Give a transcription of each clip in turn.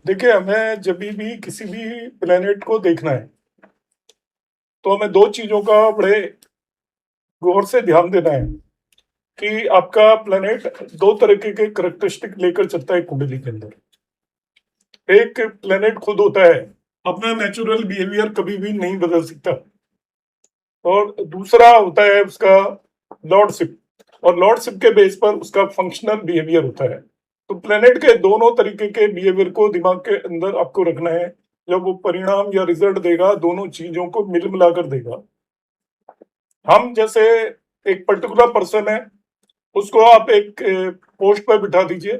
देखिए, हमें जब भी किसी भी प्लेनेट को देखना है, तो हमें 2 चीज़ों का बड़े गौर से ध्यान देना है कि आपका प्लेनेट 2 तरीके के कैरेक्टरिस्टिक लेकर चलता है कुंडली के अंदर। एक प्लेनेट खुद होता है, अपना नेचुरल बिहेवियर कभी भी नहीं बदल सकता, और दूसरा होता है उसका लॉर्डशिप, और लॉर्डशिप के बेस पर उसका फंक्शनल बिहेवियर होता है। तो प्लेनेट के दोनों तरीके के बिहेवियर को दिमाग के अंदर आपको रखना है। जब वो परिणाम या रिजल्ट देगा, दोनों चीजों को मिल मिलाकर देगा। हम जैसे एक पर्टिकुलर पर्सन है, उसको आप एक पोस्ट पर बिठा दीजिए,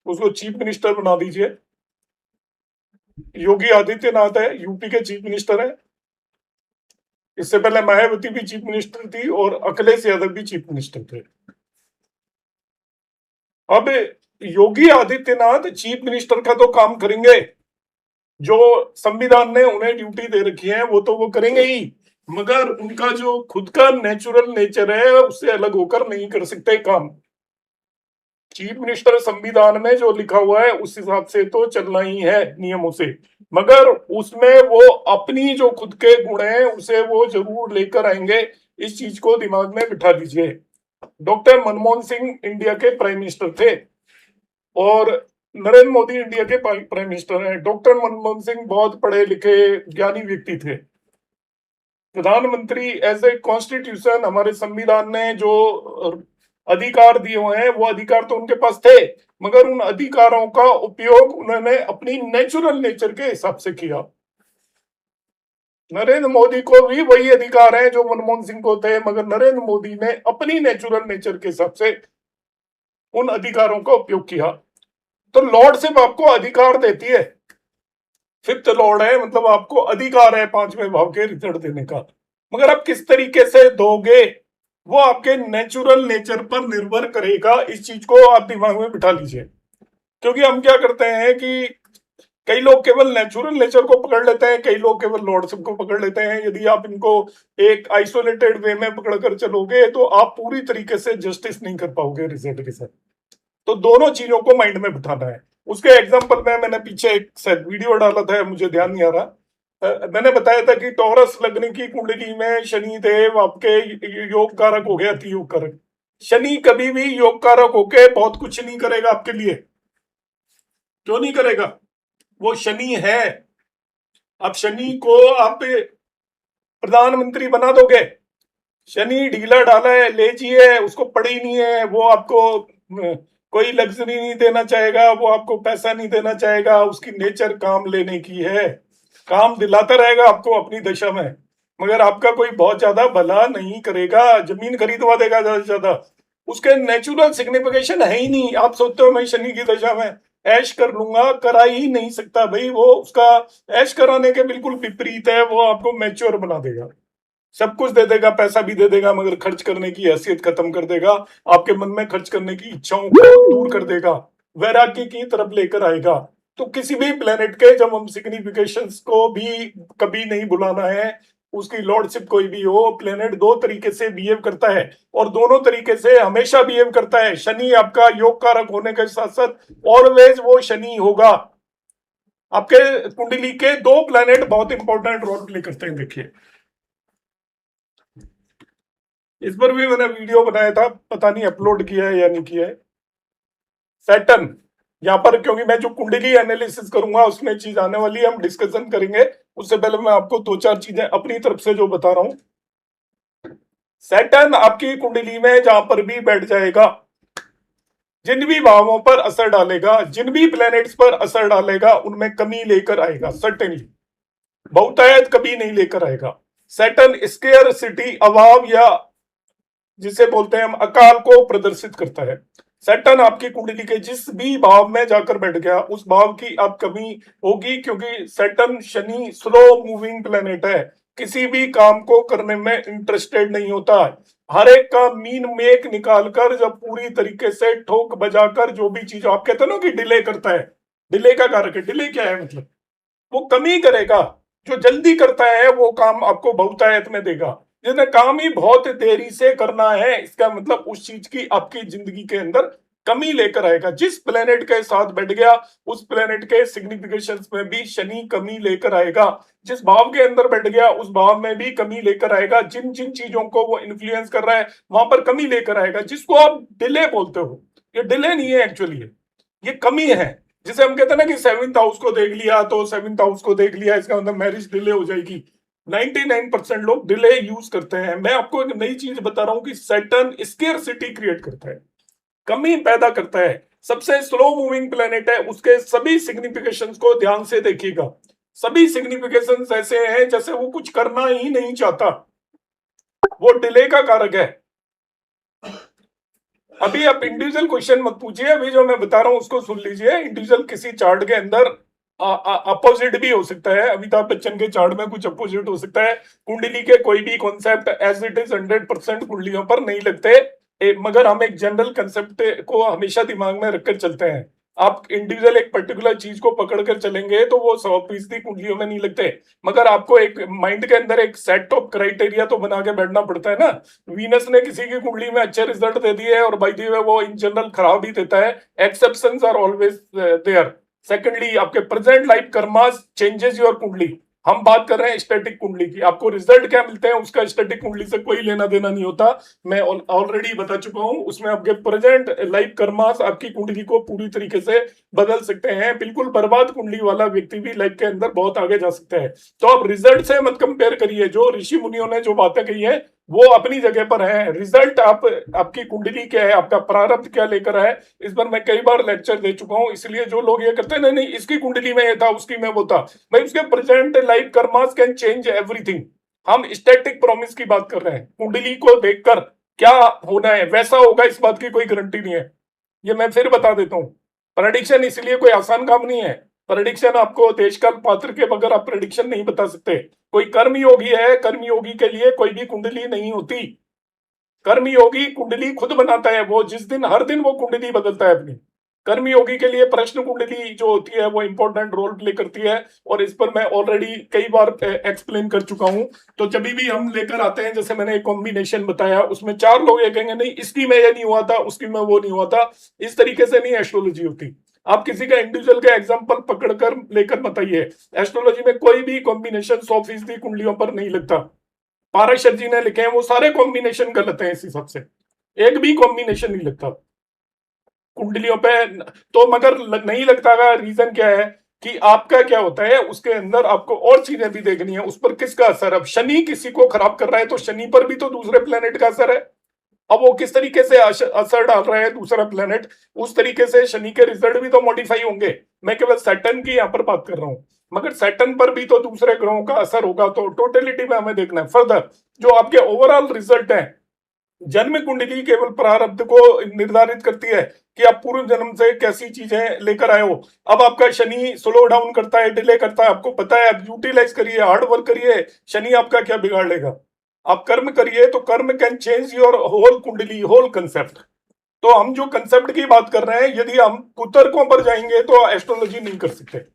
उसको चीफ मिनिस्टर बना दीजिए। योगी आदित्यनाथ है, यूपी के चीफ मिनिस्टर है। इससे पहले मायावती भी चीफ मिनिस्टर थी और अखिलेश यादव भी चीफ मिनिस्टर थे। अब योगी आदित्यनाथ चीफ मिनिस्टर का तो काम करेंगे, जो संविधान ने उन्हें ड्यूटी दे रखी है वो तो वो करेंगे ही, मगर उनका जो खुद का नेचुरल नेचर है उससे अलग होकर नहीं कर सकते काम। चीफ मिनिस्टर संविधान में जो लिखा हुआ है उस हिसाब से तो चलना ही है नियमों से, मगर उसमें वो अपनी जो खुद के गुण हैं उसे वो जरूर लेकर आएंगे। इस चीज को दिमाग में बिठा दीजिए। डॉक्टर मनमोहन सिंह इंडिया के प्राइम मिनिस्टर थे और नरेंद्र मोदी इंडिया के प्राइम मिनिस्टर हैं। डॉक्टर मनमोहन सिंह बहुत पढ़े लिखे ज्ञानी व्यक्ति थे। प्रधानमंत्री एज ए कॉन्स्टिट्यूशन, हमारे संविधान ने जो अधिकार दिए हुए हैं वो अधिकार तो उनके पास थे, मगर उन अधिकारों का उपयोग उन्होंने अपनी नेचुरल नेचर के हिसाब से किया। नरेंद्र मोदी को भी वही अधिकार है जो मनमोहन सिंह को थे, मगर नरेंद्र मोदी ने अपनी नेचुरल नेचर के हिसाब से उन अधिकारों का उपयोग किया। तो लॉर्डशिप आपको अधिकार देती है, फिफ्थ लॉर्ड है, मतलब आपको अधिकार है 5वें भाव के रिजल्ट देने का, मगर आप किस तरीके से दोगे वो आपके नेचुरल नेचर पर निर्भर करेगा। इस चीज को आप दिमाग में बिठा लीजिए, क्योंकि हम क्या करते हैं कि कई लोग केवल नेचुरल नेचर को पकड़ लेते हैं, कई लोग केवल लॉर्डशिप को पकड़ लेते हैं। यदि आप इनको एक आइसोलेटेड वे में पकड़कर चलोगे तो आप पूरी तरीके से जस्टिस नहीं कर पाओगे रिजल्ट के साथ। तो दोनों चीजों को माइंड में बिठाना है। उसके एग्जाम्पल में मैंने पीछे एक शायद वीडियो डाला था, मुझे ध्यान नहीं आ रहा। मैंने बताया था कि टॉरस लग्न की कुंडली में शनि देव आपके योग कारक हो गया, अति योग कारक। शनि कभी भी योग कारक होके बहुत कुछ नहीं करेगा आपके लिए। क्यों नहीं करेगा? वो शनि है। अब शनि को आप प्रधानमंत्री बना दोगे, शनि ढीला ढाला है, लेजिए, उसको पड़ी नहीं है, वो आपको कोई लग्जरी नहीं देना चाहेगा, वो आपको पैसा नहीं देना चाहेगा। उसकी नेचर काम लेने की है, काम दिलाता रहेगा आपको अपनी दशा में, मगर आपका कोई बहुत ज्यादा भला नहीं करेगा। जमीन खरीदवा देगा ज्यादा से ज्यादा, उसके नेचुरल सिग्निफिकेशन है ही नहीं। आप सोचते हो मैं शनि की दशा में ऐश कर लूंगा, करा ही नहीं सकता भाई। वो उसका ऐश कराने के बिल्कुल विपरीत है, वो आपको मैच्योर बना देगा, सब कुछ दे देगा, पैसा भी दे देगा, मगर खर्च करने की हैसियत खत्म कर देगा। आपके मन में खर्च करने की इच्छाओं को दूर कर देगा, वैराग्य की तरफ लेकर आएगा। तो किसी भी प्लेनेट के जब हम सिग्निफिकेशंस को भी कभी नहीं भुलाना है। उसकी लॉर्डशिप कोई भी हो, प्लेनेट 2 तरीके से बिहेव करता है और दोनों तरीके से हमेशा बिहेव करता है। शनि आपका योग कारक होने के साथ साथ ऑलवेज वो शनि होगा। आपके कुंडली के 2 प्लेनेट बहुत इंपॉर्टेंट रोल प्ले करते हैं। देखिए, इस पर भी मैंने वीडियो बनाया था, पता नहीं अपलोड किया है या नहीं किया है। सैटर्न यहाँ पर, क्योंकि मैं जो कुंडली एनालिसिस करूंगा उसमें चीज आने वाली है, हम डिस्कशन करेंगे। उससे पहले मैं आपको 2-4 चीजें अपनी तरफ से जो बता रहा हूं। सैटर्न आपकी कुंडली में जहां पर भी बैठ जाएगा, जिन भी भावों पर असर डालेगा, जिन भी प्लैनेट्स पर असर डालेगा, उनमें कमी लेकर आएगा सर्टेनली। बहुतायत कभी नहीं लेकर आएगा। सैटर्न स्केयर सिटी, अभाव या जिसे बोलते हैं हम अकाल को प्रदर्शित करता है। सैटर्न आपकी कुंडली के जिस भी भाव में जाकर बैठ गया उस भाव की अब कमी होगी, क्योंकि Saturn Shani slow moving planet है, किसी भी काम को करने में इंटरेस्टेड नहीं होता। हर एक का मीन मेक निकालकर जब पूरी तरीके से ठोक बजाकर जो भी चीज आप कहते हैं ना कि डिले करता है, डिले का कारक है। डिले क्या है? मतलब वो कमी करेगा। जो जल्दी करता है वो काम आपको बहुतायत में देगा। जिसने काम ही बहुत देरी से करना है, इसका मतलब उस चीज की आपकी जिंदगी के अंदर कमी लेकर आएगा। जिस प्लेनेट के साथ बैठ गया उस प्लेनेट के सिग्निफिकेशंस में भी शनि कमी लेकर आएगा। जिस भाव के अंदर बैठ गया उस भाव में भी कमी लेकर आएगा। जिन जिन चीजों को वो इन्फ्लुएंस कर रहा है वहां पर कमी लेकर आएगा, जिसको आप डिले बोलते हो। ये डिले नहीं है एक्चुअली, ये कमी है। जिसे हम कहते हैं ना कि 7th हाउस को देख लिया तो 7th हाउस को देख लिया, इसका मतलब मैरिज डिले हो जाएगी। 99% लोग डिले यूज करते हैं। मैं आपको एक नई चीज बता रहा हूं कि सैटर्न स्केर्सिटी क्रिएट करता है, कमी पैदा करता है। सबसे स्लो मूविंग प्लेनेट है, उसके सभी सिग्निफिकेशंस को ध्यान से देखिएगा। सभी सिग्निफिकेशंस ऐसे हैं जैसे वो कुछ करना ही नहीं चाहता, वो डिले का कारक है। अभी आप इंडिविजुअल क्वेश्चन मत पूछिए, अभी जो मैं बता रहा हूं उसको सुन लीजिए। इंडिविजुअल किसी चार्ट के अंदर अपोजिट भी हो सकता है। अमिताभ बच्चन के चार्ट में कुछ अपोजिट हो सकता है। कुंडली के कोई भी कॉन्सेप्ट एज इट इज 100% कुंडलियों पर नहीं लगते, मगर हम एक जनरल कंसेप्ट को हमेशा दिमाग में रखकर चलते हैं। आप इंडिविजुअल एक पर्टिकुलर चीज को पकड़कर चलेंगे तो वो 100% कुंडलियों में नहीं लगते, मगर आपको एक माइंड के अंदर एक सेट ऑफ क्राइटेरिया तो बना के बैठना पड़ता है ना। वीनस ने किसी की कुंडली में अच्छे रिजल्ट दे दिए और बाय द वे वो इन जनरल खराब ही देता है। Exceptions are always there. Secondly, आपके present life karmas changes your kundli. हम बात कर रहे हैं स्टैटिक कुंडली की। आपको रिजल्ट क्या मिलते हैं उसका स्टैटिक कुंडली से कोई लेना देना नहीं होता। मैं ऑलरेडी बता चुका हूं, उसमें आपके प्रेजेंट लाइफ कर्मास आपकी कुंडली को पूरी तरीके से बदल सकते हैं। बिल्कुल बर्बाद कुंडली वाला व्यक्ति भी लाइफ के अंदर बहुत आगे जा सकता है। तो आप रिजल्ट से मत कंपेयर करिए। जो ऋषि मुनियों ने जो बातें कही है वो अपनी जगह पर है। रिजल्ट आपकी कुंडली क्या है, आपका प्रारब्ध क्या लेकर है, इस पर मैं कई बार लेक्चर दे चुका हूं। इसलिए जो लोग ये करते हैं नहीं नहीं इसकी कुंडली में ये था उसकी में वो था, भाई उसके present life karmas can change everything. हम स्टैटिक प्रॉमिस की बात कर रहे हैं। कुंडली को देखकर क्या होना है वैसा होगा, इस बात की कोई गारंटी नहीं है। ये मैं फिर बता देता हूँ। प्रेडिक्शन इसलिए कोई आसान काम नहीं है। प्रेडिक्शन आपको देशकाल पात्र के बगैर आप प्रेडिक्शन नहीं बता सकते। कोई कर्मयोगी है, कर्मयोगी के लिए कोई भी कुंडली नहीं होती। कर्मयोगी कुंडली खुद बनाता है, वो जिस दिन हर दिन वो कुंडली बदलता है अपनी। कर्मयोगी के लिए प्रश्न कुंडली जो होती है वो इंपॉर्टेंट रोल प्ले करती है, और इस पर मैं ऑलरेडी कई बार एक्सप्लेन कर चुका हूं। तो जब भी हम लेकर आते हैं, जैसे मैंने एक कॉम्बिनेशन बताया, उसमें 4 लोग ये कहेंगे नहीं इसकी में ये नहीं हुआ था, उसकी में वो नहीं हुआ था। इस तरीके से नहीं एस्ट्रोलॉजी होती। आप किसी का इंडिविजुअल का एग्जांपल पकड़कर लेकर बताइए। एस्ट्रोलॉजी में कोई भी कॉम्बिनेशन 100% कुंडलियों पर नहीं लगता। पाराशर जी ने लिखे हैं वो सारे कॉम्बिनेशन गलत हैं, इस हिसाब से एक भी कॉम्बिनेशन नहीं लगता कुंडलियों पे। तो मगर नहीं लगता का रीजन क्या है कि आपका क्या होता है उसके अंदर, आपको और चीजें भी देखनी है। उस पर किसका असर, अब शनि किसी को खराब कर रहा है तो शनि पर भी तो दूसरे प्लेनेट का असर है। अब वो किस तरीके से असर डाल रहा है दूसरा प्लेनेट, उस तरीके से शनि के रिजल्ट भी तो मॉडिफाई होंगे। मैं केवल सैटर्न की यहाँ पर बात कर रहा हूं, मगर सैटर्न पर भी तो दूसरे ग्रहों का असर होगा। तो टोटलिटी में हमें देखना है। फर्दर जो आपके ओवरऑल रिजल्ट है, जन्म कुंडली केवल प्रारब्ध को निर्धारित करती है कि आप पूर्व जन्म से कैसी चीजें लेकर आए हो। अब आपका शनि स्लो डाउन करता है, डिले करता है, आपको पता है। आप यूटिलाइज करिए, हार्ड वर्क करिए, शनि आपका क्या बिगाड़ लेगा। आप कर्म करिए तो कर्म कैन चेंज योर होल कुंडली, होल कंसेप्ट। तो हम जो कंसेप्ट की बात कर रहे हैं, यदि हम कुतर्कों पर जाएंगे तो एस्ट्रोलॉजी नहीं कर सकते।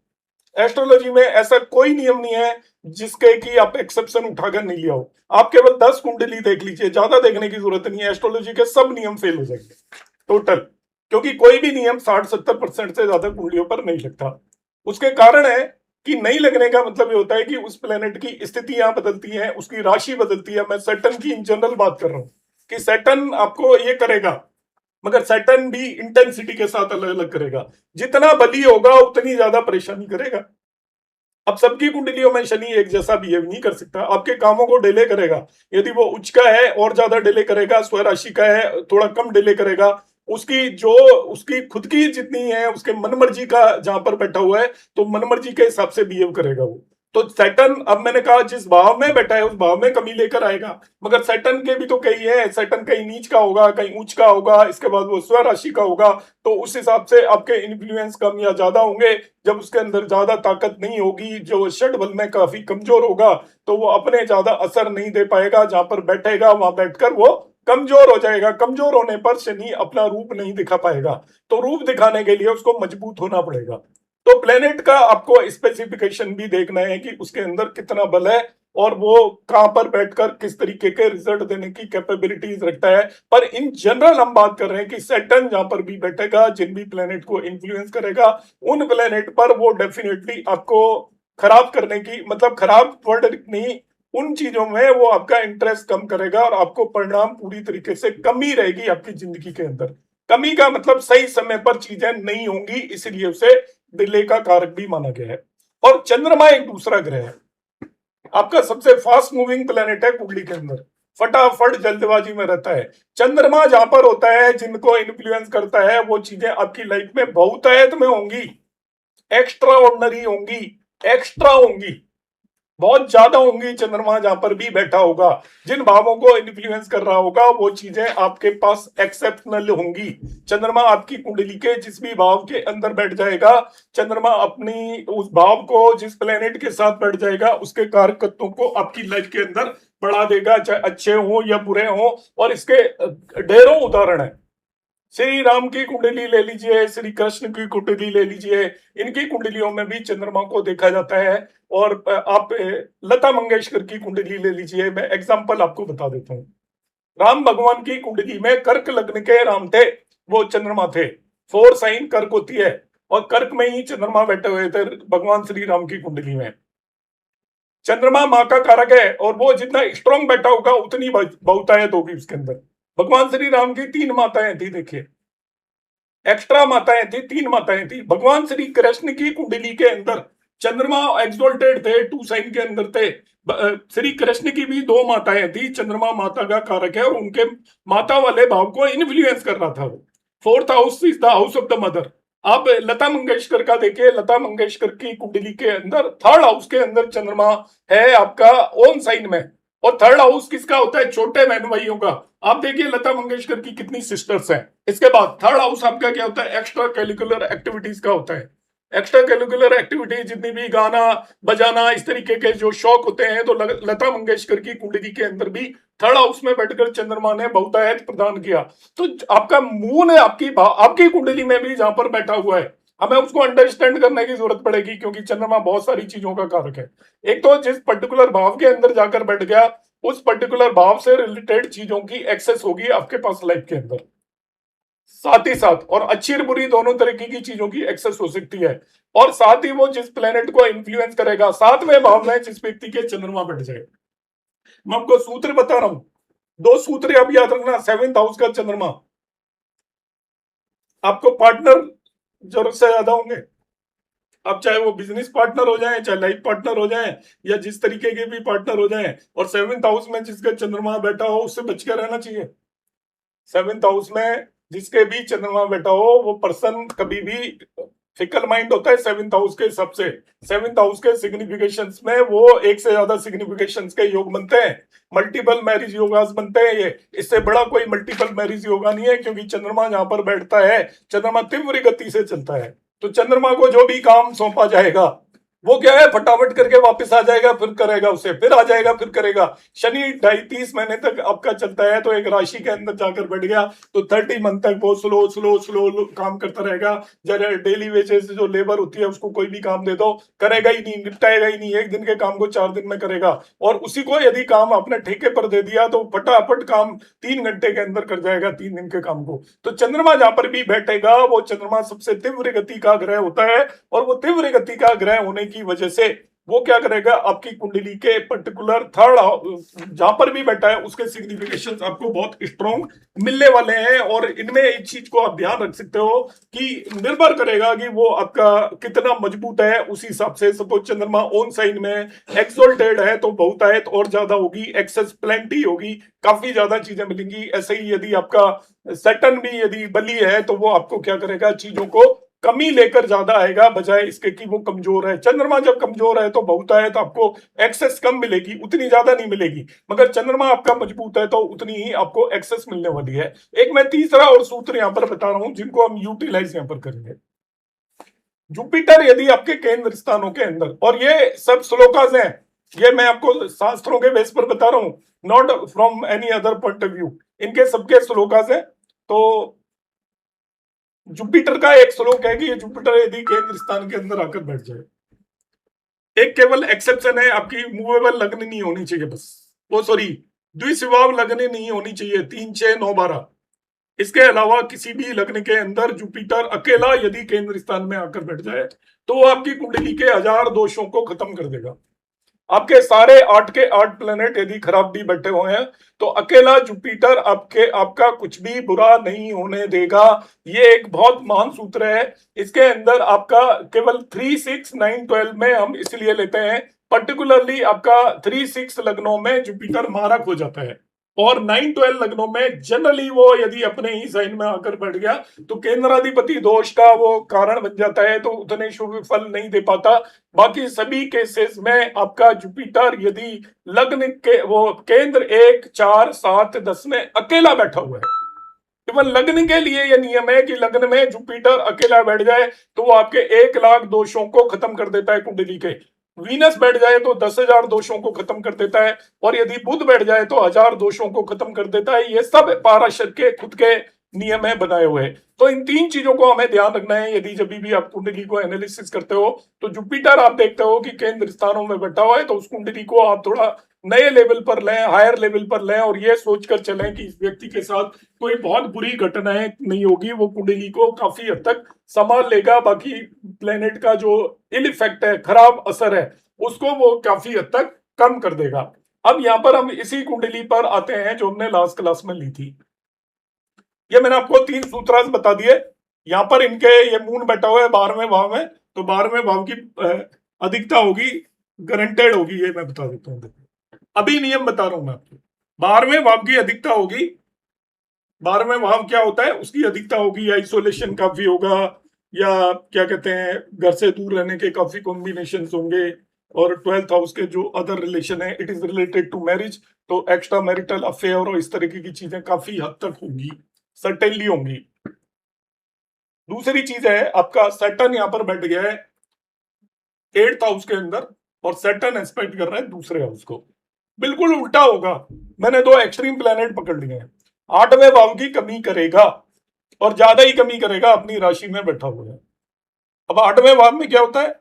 एस्ट्रोलॉजी में ऐसा कोई नियम नहीं है जिसके कि आप एक्सेप्शन उठाकर नहीं लिया हो। आप केवल 10 कुंडली देख लीजिए, ज्यादा देखने की जरूरत नहीं है। एस्ट्रोलॉजी के सब नियम फेल हो जाएंगे टोटल, क्योंकि कोई भी नियम 60-70% से ज्यादा कुंडलियों पर नहीं लगता। उसके कारण है कि नहीं लगने का मतलब ये होता है कि उस प्लेनेट की स्थितियां बदलती हैं, उसकी राशि बदलती है। मैं सैटर्न की इन जनरल बात कर रहा हूं कि सैटर्न आपको ये करेगा, मगर सैटर्न भी इंटेंसिटी के साथ अलग अलग करेगा। जितना बली होगा उतनी ज्यादा परेशानी करेगा। अब सबकी कुंडलियों में शनि एक जैसा बिहेव नहीं कर सकता, आपके कामों को डिले करेगा। यदि वो उच्च का है और ज्यादा डिले करेगा, स्वराशि का है थोड़ा कम डिले करेगा। उसकी खुद की जितनी है, उसके मनमर्जी का जहां पर बैठा हुआ है तो मनमर्जी के हिसाब से बिहेव करेगा वो। तो सैटर्न, अब मैंने कहा जिस भाव में बैठा है उस भाव में कमी लेकर आएगा, मगर सैटर्न के भी तो कई है। सैटर्न कहीं नीच का होगा, कहीं उच्च का होगा, इसके बाद वो स्वराशि का होगा। तो उस हिसाब से आपके इन्फ्लुएंस कम या ज्यादा होंगे। जब उसके अंदर ज्यादा ताकत नहीं होगी, जो षड बल में काफी कमजोर होगा, तो वो अपने ज्यादा असर नहीं दे पाएगा। जहां पर बैठेगा वहां बैठकर वो कमजोर हो जाएगा। कमजोर होने पर शनि अपना रूप नहीं दिखा पाएगा। तो रूप दिखाने के लिए उसको मजबूत होना पड़ेगा। तो प्लेनेट का आपको स्पेसिफिकेशन भी देखना है कि उसके अंदर कितना बल है और वो कहां पर बैठकर किस तरीके के रिजल्ट देने की कैपेबिलिटीज रखता है। पर इन जनरल हम बात कर रहे हैं कि सैटर्न जहां पर भी बैठेगा, जिन भी प्लेनेट को इन्फ्लुएंस करेगा, उन प्लेनेट पर वो डेफिनेटली आपको खराब करने की, मतलब खराब वर्ड नहीं, उन चीजों में वो आपका इंटरेस्ट कम करेगा और आपको परिणाम पूरी तरीके से कमी रहेगी आपकी जिंदगी के अंदर। कमी का मतलब सही समय पर चीजें नहीं होंगी, इसलिए उसे डिले का कारक भी माना गया है। और चंद्रमा एक दूसरा ग्रह है, आपका सबसे फास्ट मूविंग प्लेनेट है कुंडली के अंदर, फटाफट जल्दबाजी में रहता है। चंद्रमा जहां पर होता है, जिनको इन्फ्लुएंस करता है, वो चीजें आपकी लाइफ में बहुतायत में होंगी, एक्स्ट्रा ऑर्डिनरी होंगी, एक्स्ट्रा होंगी, बहुत ज्यादा होंगी। चंद्रमा जहां पर भी बैठा होगा, जिन भावों को इन्फ्लुएंस कर रहा होगा, वो चीजें आपके पास एक्सेप्शनल होंगी। चंद्रमा आपकी कुंडली के जिस भी भाव के अंदर बैठ जाएगा, चंद्रमा अपनी उस भाव को जिस प्लेनेट के साथ बैठ जाएगा, उसके कारकत्वों को आपकी लाइफ के अंदर बढ़ा देगा, चाहे अच्छे हो या बुरे हो। और इसके ढेरों उदाहरण है। श्री राम की कुंडली ले लीजिए, श्री कृष्ण की कुंडली ले लीजिए, इनकी कुंडलियों में भी चंद्रमा को देखा जाता है। और आप लता मंगेशकर की कुंडली ले लीजिए, मैं एग्जांपल आपको बता देता हूँ। राम भगवान की कुंडली में कर्क लग्न के राम थे, वो चंद्रमा थे। 4 साइन कर्क होती है और कर्क में ही चंद्रमा बैठे हुए थे भगवान श्री राम की कुंडली में। चंद्रमा माँ का कारक है और वो जितना स्ट्रांग बैठा होगा उतनी बहुतायत होगी उसके अंदर। भगवान श्री राम की 3 माताएं थी, देखिए एक्स्ट्रा माताएं थी, 3 माताएं थी। भगवान श्री कृष्ण की कुंडली के अंदर चंद्रमा एक्सोल्टेड थे, 2 साइन के अंदर थे। श्री कृष्ण की भी 2 माताएं थी, चंद्रमा माता का कारक है और उनके माता वाले भाव को इन्फ्लुएंस कर रहा था वो। 4th house is the house of the mother. आप लता मंगेशकर का देखिए, लता मंगेशकर की कुंडली के अंदर 3rd हाउस के अंदर चंद्रमा है आपका ओन साइन में। और 3rd हाउस किसका होता है? छोटे बहन भाइयों का। आप देखिए लता मंगेशकर की कितनी सिस्टर्स हैं। इसके बाद 3rd हाउस आपका क्या होता है? एक्स्ट्रा कैरिकुलर एक्टिविटीज का होता है। एक्स्ट्रा कैरिकुलर एक्टिविटीज जितनी भी गाना बजाना इस तरीके के जो शौक होते हैं, तो लता मंगेशकर की कुंडली के अंदर भी 3rd हाउस में बैठकर चंद्रमा ने बहुतायत प्रदान किया। तो आपका मून आपकी कुंडली में भी जहां पर बैठा हुआ है, हमें उसको अंडरस्टैंड करने की जरूरत पड़ेगी, क्योंकि चंद्रमा बहुत सारी चीजों का कारक है। एक तो जिस पर्टिकुलर भाव के अंदर जाकर बैठ गया, उस पर्टिकुलर भाव से रिलेटेड चीजों की एक्सेस होगी आपके पास लाइफ के अंदर, साथ ही साथ और अच्छी और बुरी दोनों तरीके की चीजों की एक्सेस हो सकती है। और साथ ही वो जिस प्लेनेट को इन्फ्लुएंस करेगा, 7वें भाव में जिस व्यक्ति के चंद्रमा बैठ जाए, मैं आपको सूत्र बता रहा हूं, 2 सूत्र आप याद रखना। 7th हाउस का चंद्रमा, आपको पार्टनर जरूरत से ज्यादा होंगे। अब चाहे वो बिजनेस पार्टनर हो जाए, चाहे लाइफ पार्टनर हो जाए, या जिस तरीके के भी पार्टनर हो जाए। और 7th हाउस में जिसका चंद्रमा बैठा हो, उससे बच के रहना चाहिए। 7th हाउस में जिसके भी चंद्रमा बैठा हो, वो पर्सन कभी भी फिकल माइंड होता है 7th हाउस के हिसाब से। 7th हाउस के सिग्निफिकेशंस में वो एक से ज्यादा सिग्निफिकेशंस के योग बनते हैं, मल्टीपल मैरिज योगास बनते हैं। ये इससे बड़ा कोई मल्टीपल मैरिज योगा नहीं है, क्योंकि चंद्रमा जहां पर बैठता है, चंद्रमा तीव्र गति से चलता है। तो चंद्रमा को जो भी काम सौंपा जाएगा, वो क्या है, फटाफट करके वापस आ जाएगा, फिर करेगा उसे, फिर आ जाएगा, फिर करेगा। शनि 30 महीने तक आपका चलता है, तो एक राशि के अंदर जाकर बैठ गया तो 30 मंथ तक वो स्लो स्लो स्लो काम करता रहेगा। जरा डेली वेजेस जो लेबर होती है, उसको कोई भी काम दे दो, करेगा ही नहीं, निपटाएगा ही नहीं। 1 दिन के काम को 4 दिन में करेगा। और उसी को यदि काम आपने ठेके पर दे दिया, तो फटाफट काम 3 घंटे के अंदर कर जाएगा, 3 दिन के काम को। तो चंद्रमा जहां पर भी बैठेगा, वो चंद्रमा सबसे तीव्र गति का ग्रह होता है। और वो तीव्र गति का ग्रह होने की वजह से वो क्या करेगा, आपकी कुंडली के पर्टिकुलर 3rd जहां पर भी बैठा है, उसके सिग्निफिकेशंस आपको बहुत स्ट्रॉन्ग मिलने वाले हैं। और इनमें एक चीज को आप ध्यान रख सकते हो कि निर्भर करेगा कि वो आपका कितना मजबूत है, उसी हिसाब से। सपोज चंद्रमा ओन साइन में एक्सोल्टेड है, तो बहुतायत और ज्यादा होगी, एक्सेस प्लेंटी होगी, काफी ज्यादा चीजें मिलेंगी। ऐसे ही यदि आपका सैटर्न भी यदि बली है, तो वो आपको क्या करेगा, चीजों को कमी लेकर ज्यादा आएगा, बजाय इसके कि वो कमजोर है। चंद्रमा जब कमजोर है तो बहुतायत आपको एक्सेस कम मिलेगी, उतनी ज्यादा नहीं मिलेगी। मगर चंद्रमा आपका मजबूत है तो उतनी ही आपको एक्सेस मिलने वाली है। एक मैं तीसरा और सूत्र यहां पर बता रहा हूं, जिनको हम यूटिलाइज यहां पर करेंगे। जुपिटर यदि आपके केंद्र स्थानों के अंदर, और ये सब श्लोकास हैं, ये मैं आपको शास्त्रों के बेस पर बता रहा हूं, not from any other point of view, इनके सबके श्लोकास हैं। तो जुपिटर का एक श्लोक है कि ये जुपिटर यदि केंद्र स्थान के अंदर आकर बैठ जाए, एक केवल एक्सेप्शन है, आपकी मूवेबल लग्न नहीं होनी चाहिए बस, वो सॉरी द्विस्वभाव लग्न नहीं होनी चाहिए, 3, 6, 9, 12। इसके अलावा किसी भी लग्न के अंदर जुपिटर अकेला यदि केंद्र स्थान में आकर बैठ जाए तो वो आपकी कुंडली के 1000 दोषों को खत्म कर देगा। आपके सारे 8 के 8 प्लेनेट यदि खराब भी बैठे हुए हैं तो अकेला जुपिटर आपका कुछ भी बुरा नहीं होने देगा। ये एक बहुत महान सूत्र है। इसके अंदर आपका केवल 3, 6, 9, 12 में हम इसलिए लेते हैं, पर्टिकुलरली आपका 3, 6 लग्नों में जुपिटर मारक हो जाता है और 9, 12 लग्नों में जनरली वो यदि अपने ही साइन में आकर बैठ गया तो केंद्राधिपति दोष का वो कारण बन जाता है, तो उतने शुभ फल नहीं दे पाता। बाकी सभी केसेस में आपका जुपिटर यदि लग्न के वो केंद्र 1, 4, 7, 10 में अकेला बैठा हुआ है, केवल लग्न के लिए यह नियम है कि लग्न में जुपिटर अकेला बैठ जाए तो वो आपके 1 लाख दोषों को खत्म कर देता है कुंडली के। वीनस बैठ जाए तो 10,000 दोषों को खत्म कर देता है और यदि बुध बैठ जाए तो 1000 दोषों को खत्म कर देता है। ये सब पाराशर के खुद के नियम है बनाए हुए। तो इन 3 चीजों को हमें ध्यान रखना है यदि जब भी आप कुंडली को एनालिसिस करते हो। तो जुपिटर आप देखते हो कि केंद्र स्थानों में बैठा हुआ है तो उस कुंडली को आप थोड़ा नए लेवल पर लें, हायर लेवल पर लें और ये सोचकर चलें कि इस व्यक्ति के साथ कोई बहुत बुरी घटनाएं नहीं होगी। वो कुंडली को काफी हद तक संभाल लेगा, बाकी प्लेनेट का जो इल इफेक्ट है, खराब असर है, उसको वो काफी हद तक कम कर देगा। अब यहाँ पर हम इसी कुंडली पर आते हैं जो हमने लास्ट क्लास में ली थी। ये मैंने आपको 3 सूत्रांश बता दिए। यहाँ पर इनके ये मून बैठा हुआ है 12वें भाव में, तो 12वें भाव की अधिकता होगी, गारंटेड होगी, ये मैं बता देता हूँ। अभी नियम बता रहा हूं मैं आपको। 12वें भाव की अधिकता होगी, 12वें भाव क्या होता है उसकी अधिकता होगी, या आइसोलेशन काफी होगा, या क्या कहते हैं घर से दूर रहने के काफी कॉम्बिनेशन होंगे, और 12th हाउस के जो अदर रिलेशन है it is related to marriage, तो एक्स्ट्रा मैरिटल अफेयर और इस तरीके की चीजें काफी हद तक होंगी, सर्टेनली होंगी। दूसरी चीज है आपका सैटर्न यहां पर बैठ गया है 8th हाउस के अंदर और सैटर्न एस्पेक्ट कर रहा है दूसरे हाउस को। बिल्कुल उल्टा होगा, मैंने 2 एक्सट्रीम प्लैनेट पकड़ लिए हैं। 8वें भाव की कमी करेगा और ज्यादा ही कमी करेगा, अपनी राशि में बैठा हुआ है। अब 8वें भाव में क्या होता है,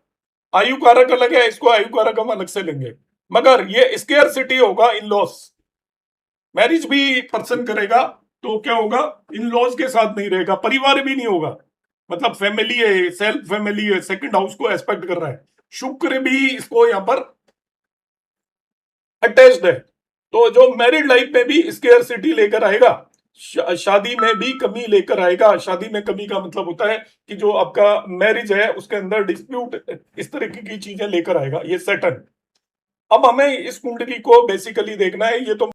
आयु कारक अलग है, इसको आयु कारक हम अलग से लेंगे, मगर ये स्केयरसिटी होगा इन लॉस। मैरिज भी पर्सन करेगा तो क्या होगा, इन लॉस के साथ नहीं रहेगा, परिवार भी नहीं होगा, मतलब फैमिली है, सेल्फ फैमिली है, सेकंड हाउस को एस्पेक्ट कर रहा है। शुक्र भी इसको यहां पर अटैच्ड है, तो जो मैरिड लाइफ में भी स्केयरसिटी लेकर आएगा, शादी में भी कमी लेकर आएगा। शादी में कमी का मतलब होता है कि जो आपका मैरिज है उसके अंदर डिस्प्यूट, इस तरीके की चीजें लेकर आएगा ये सैटर्न। अब हमें इस कुंडली को बेसिकली देखना है, ये तो